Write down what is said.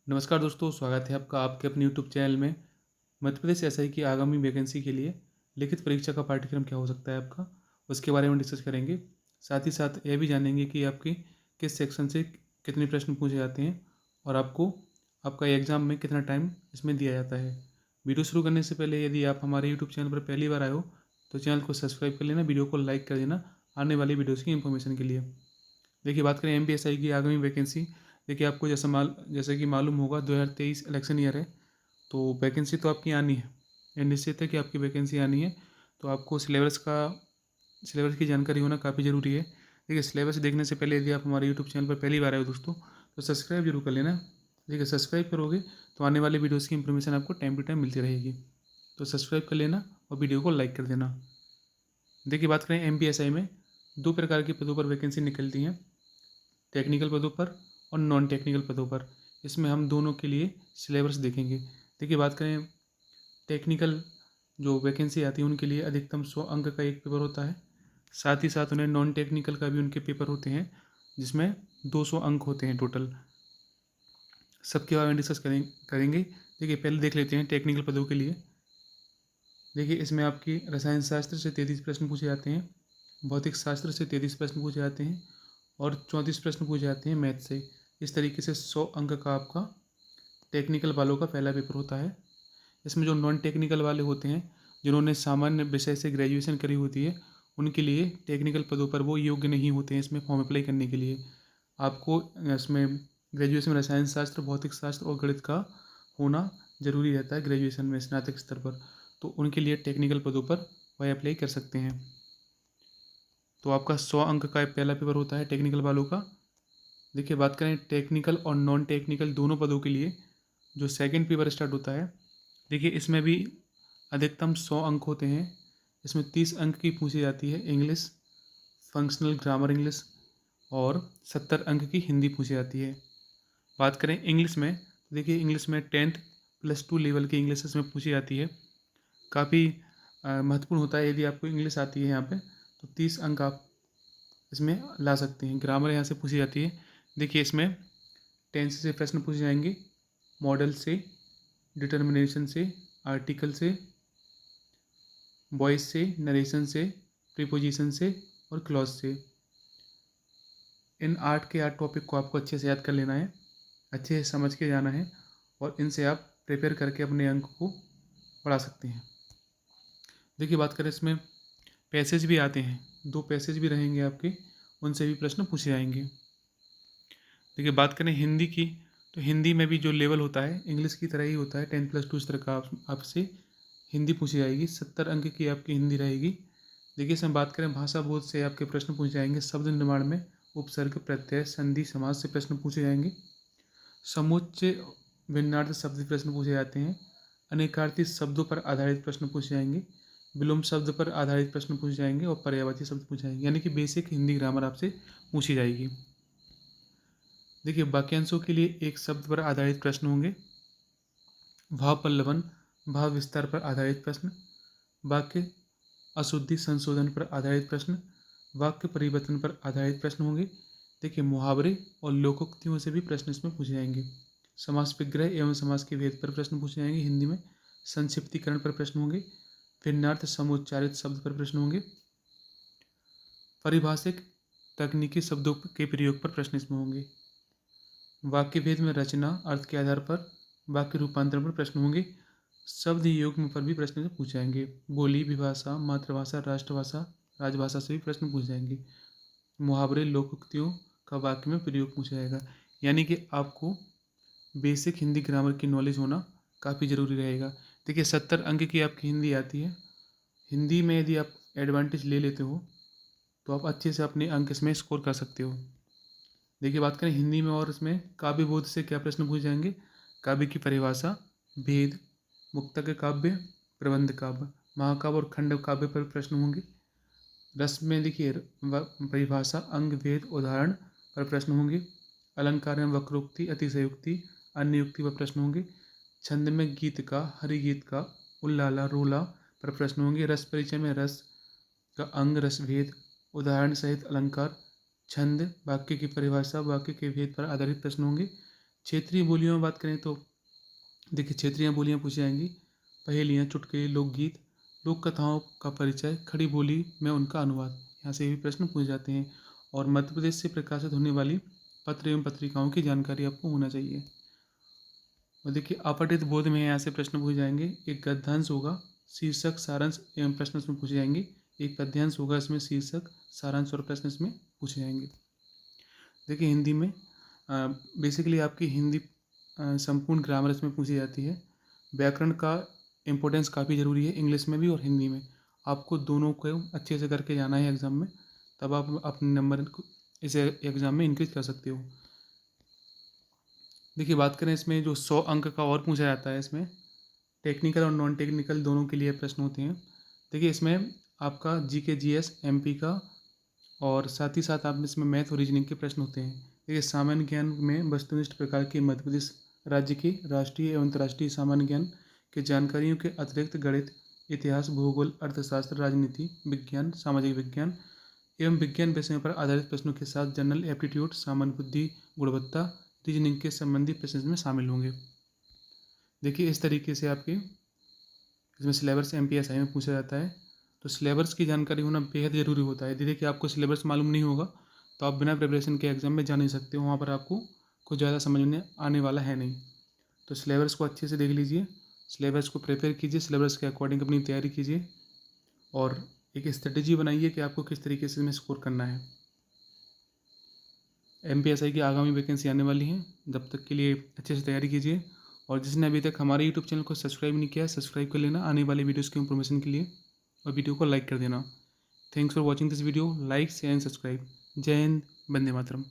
नमस्कार दोस्तों, स्वागत है आपका आपके अपने यूट्यूब चैनल में। मध्य प्रदेश एसआई की आगामी वैकेंसी के लिए लिखित परीक्षा का पाठ्यक्रम क्या हो सकता है आपका, उसके बारे में डिस्कस करेंगे। साथ ही साथ यह भी जानेंगे कि आपके किस सेक्शन से कितने प्रश्न पूछे जाते हैं और आपको आपका एग्ज़ाम में कितना टाइम इसमें दिया जाता है। वीडियो शुरू करने से पहले यदि आप हमारे यूट्यूब चैनल पर पहली बार आए हो तो चैनल को सब्सक्राइब कर लेना, वीडियो को लाइक कर देना आने वाली वीडियोज़ की इन्फॉर्मेशन के लिए। देखिए, बात करें एमपीएसआई की आगामी वैकेंसी। देखिए, आपको जैसे कि मालूम होगा 2023 इलेक्शन ईयर है, तो वैकेंसी तो आपकी आनी है। ये निश्चित है कि आपकी वैकेंसी आनी है, तो आपको सिलेबस की जानकारी होना काफ़ी ज़रूरी है। देखिए, सिलेबस देखने से पहले यदि आप हमारे यूट्यूब चैनल पर पहली बार आए हो दोस्तों, तो सब्सक्राइब जरूर कर लेना। देखिए, सब्सक्राइब करोगे तो आने वाले वीडियोज़ की इन्फॉर्मेशन आपको टाइम टू टाइम मिलती रहेगी। तो सब्सक्राइब कर लेना और वीडियो को लाइक कर देना। देखिए, बात करें एमपीएसआई में 2 प्रकार के पदों पर वैकेंसी निकलती हैं, टेक्निकल पदों पर और नॉन टेक्निकल पदों पर। इसमें हम दोनों के लिए सिलेबस देखेंगे। देखिए, बात करें टेक्निकल जो वैकेंसी आती है उनके लिए अधिकतम 100 अंक का एक पेपर होता है। साथ ही साथ उन्हें नॉन टेक्निकल का भी उनके पेपर होते हैं, जिसमें 200 अंक होते हैं टोटल। सबके बारे में डिस्कस करेंगे। देखिए, पहले देख लेते हैं टेक्निकल पदों के लिए। देखिए, इसमें आपकी रसायन शास्त्र से 33 प्रश्न पूछे जाते हैं, भौतिक शास्त्र से 33 प्रश्न पूछे जाते हैं और 34 प्रश्न पूछे जाते हैं मैथ से। इस तरीके से 100 अंक का आपका टेक्निकल वालों का पहला पेपर होता है। इसमें जो नॉन टेक्निकल वाले होते हैं, जिन्होंने सामान्य विषय से ग्रेजुएशन करी होती है, उनके लिए टेक्निकल पदों पर वो योग्य नहीं होते हैं इसमें फॉर्म अप्लाई करने के लिए। आपको इसमें ग्रेजुएशन में रसायन शास्त्र, भौतिक शास्त्र और गणित का होना ज़रूरी रहता है ग्रेजुएशन में, स्नातक स्तर पर। तो उनके लिए टेक्निकल पदों पर वह अप्लाई कर सकते हैं। तो आपका 100 अंक का पहला पेपर होता है टेक्निकल वालों का। देखिए, बात करें टेक्निकल और नॉन टेक्निकल दोनों पदों के लिए जो सेकंड पेपर स्टार्ट होता है, देखिए इसमें भी अधिकतम 100 अंक होते हैं। इसमें 30 अंक की पूछी जाती है इंग्लिश, फंक्शनल ग्रामर इंग्लिश, और 70 अंक की हिंदी पूछी जाती है। बात करें इंग्लिश में, तो देखिए इंग्लिश में 10th +2 लेवल की इंग्लिश इसमें पूछी जाती है। काफ़ी महत्वपूर्ण होता है यदि आपको इंग्लिश आती है यहाँ पे, तो 30 अंक आप इसमें ला सकते हैं। ग्रामर यहाँ से पूछी जाती है। देखिए, इसमें टेंस से प्रश्न पूछे जाएंगे, मॉडल से, डिटर्मिनेशन से, आर्टिकल से, वॉइस से, नरेशन से, प्रीपोजिशन से और क्लॉज से। इन 8 के 8 टॉपिक को आपको अच्छे से याद कर लेना है, अच्छे से समझ के जाना है और इनसे आप प्रिपेयर करके अपने अंक को बढ़ा सकते हैं। देखिए, बात करें इसमें पैसेज भी आते हैं, 2 पैसेज भी रहेंगे आपके, उनसे भी प्रश्न पूछे जाएंगे। देखिए, बात करें हिंदी की, तो हिंदी में भी जो लेवल होता है इंग्लिश की तरह ही होता है। 10+2 स्तर का आपसे हिंदी पूछी जाएगी। 70 अंक की आपकी हिंदी रहेगी। देखिए, इसमें बात करें भाषा बोध से आपके प्रश्न पूछे जाएंगे। शब्द निर्माण में उपसर्ग, प्रत्यय, संधि, समास से प्रश्न पूछे जाएंगे। समुच्चय भिन्नार्थ शब्द प्रश्न पूछे जाते हैं। अनेकार्थी शब्दों पर आधारित प्रश्न पूछे जाएंगे। विलोम शब्द पर आधारित प्रश्न पूछे जाएंगे और पर्यायवाची शब्द पूछे जाएंगे, यानी कि बेसिक हिंदी ग्रामर आपसे पूछी जाएगी। देखिए, वाक्यांशों के लिए एक शब्द पर आधारित प्रश्न होंगे। भाव पल्लवन, भाव विस्तार पर आधारित प्रश्न, वाक्य अशुद्धि संशोधन पर आधारित प्रश्न, वाक्य परिवर्तन पर आधारित प्रश्न होंगे। देखिए, मुहावरे और लोकोक्तियों से भी प्रश्न इसमें पूछे जाएंगे। समास विग्रह एवं समास के भेद पर प्रश्न पूछे जाएंगे हिंदी में। संक्षिप्तीकरण पर प्रश्न होंगे। भिन्नार्थ समुच्चारित शब्द पर प्रश्न होंगे। पारिभाषिक तकनीकी शब्दों के प्रयोग पर प्रश्न इसमें होंगे। वाक्य भेद में रचना, अर्थ के आधार पर वाक्य रूपांतरण पर प्रश्न होंगे। शब्द युग्म पर भी प्रश्न पूछे जाएंगे। बोली, विभाषा, मातृभाषा, राष्ट्रभाषा, राजभाषा से भी प्रश्न पूछे जाएंगे। मुहावरे, लोकोक्तियों का वाक्य में प्रयोग पूछा जाएगा। यानी कि आपको बेसिक हिंदी ग्रामर की नॉलेज होना काफ़ी ज़रूरी रहेगा। देखिए, 70 अंक की आपकी हिंदी आती है। हिंदी में यदि आप एडवांटेज ले लेते हो तो आप अच्छे से अपने अंक इसमें स्कोर कर सकते हो। देखिए, बात करें हिंदी में और इसमें काव्य बोध से क्या प्रश्न पूछे जाएंगे। काव्य की परिभाषा, भेद, मुक्तक काव्य, प्रबंध काव्य, महाकाव्य और खंड काव्य पर प्रश्न होंगे। रस में देखिए परिभाषा, अंग, भेद, उदाहरण पर प्रश्न होंगे। अलंकार में वक्रोक्ति, अतिशयोक्ति, अन्य युक्ति पर प्रश्न होंगे। छंद में गीत का, हरिगीत का, उल्लाला, रोला पर प्रश्न होंगे। रस परिचय में रस का अंग, रस भेद, उदाहरण सहित अलंकार, छंद, वाक्य की परिभाषा, वाक्य के भेद पर आधारित प्रश्न होंगे। क्षेत्रीय बोलियों में बात करें तो देखिए क्षेत्रीय बोलियाँ पूछी जाएंगी, पहेलियाँ, चुटकुले, लोकगीत, लोक कथाओं का परिचय, खड़ी बोली में उनका अनुवाद, यहाँ से भी प्रश्न पूछे जाते हैं। और मध्य प्रदेश से प्रकाशित होने वाली पत्र एवं पत्रिकाओं की जानकारी आपको होना चाहिए। और देखिए अपठित बोध में यहाँ से प्रश्न पूछे जाएंगे, एक गद्यांश होगा, शीर्षक, सारांश एवं प्रश्न इसमें पूछे जाएंगे, एक पद्यांश होगा, इसमें शीर्षक, सारांश और प्रश्न इसमें पूछे जाएंगे। देखिए हिंदी में बेसिकली आपकी हिंदी संपूर्ण ग्रामर इसमें पूछी जाती है। व्याकरण का इम्पोर्टेंस काफ़ी ज़रूरी है, इंग्लिश में भी और हिंदी में। आपको दोनों को अच्छे से करके जाना है एग्ज़ाम में, तब आप अपने नंबर को इस एग्ज़ाम में इंक्रीज कर सकते हो। देखिए बात करें इसमें जो 100 अंक का और पूछा जाता है, इसमें टेक्निकल और नॉन टेक्निकल दोनों के लिए प्रश्न होते हैं। देखिए इसमें आपका GK GS MP का और साथ ही साथ आप इसमें मैथ और रीजनिंग के प्रश्न होते हैं। देखिए सामान्य ज्ञान में वस्तुनिष्ठ प्रकार के मध्य प्रदेश राज्य के राष्ट्रीय एवं अंतर्राष्ट्रीय सामान्य ज्ञान के जानकारियों के अतिरिक्त गणित, इतिहास, भूगोल, अर्थशास्त्र, राजनीति विज्ञान, सामाजिक विज्ञान एवं विज्ञान विषयों पर आधारित प्रश्नों के साथ जनरल एप्टीट्यूड, सामान्य बुद्धि, गुणवत्ता, रीजनिंग के संबंधी प्रश्न इसमें शामिल होंगे। देखिए इस तरीके से आपके इसमें सिलेबस MPSI में पूछा जाता है। तो सिलेबस की जानकारी होना बेहद ज़रूरी होता है। देखिए कि आपको सिलेबस मालूम नहीं होगा तो आप बिना प्रिपरेशन के एग्ज़ाम में जा नहीं सकते हो, वहाँ पर आपको कुछ ज़्यादा समझ में आने वाला है नहीं। तो सिलेबस को अच्छे से देख लीजिए, सिलेबस को प्रिपेयर कीजिए, सिलेबस के अकॉर्डिंग अपनी तैयारी कीजिए और एक स्ट्रेटेजी बनाइए कि आपको किस तरीके से इसमें स्कोर करना है। MPSI की आगामी वैकेंसी आने वाली है, जब तक के लिए अच्छे से तैयारी कीजिए। और जिसने अभी तक हमारे YouTube चैनल को सब्सक्राइब नहीं किया है, सब्सक्राइब कर लेना आने वाली वीडियोज़ की इन्फॉर्मेशन के लिए, और वीडियो को लाइक कर देना। Thanks for watching this video, like share and subscribe. जय हिंद, वंदे मातरम।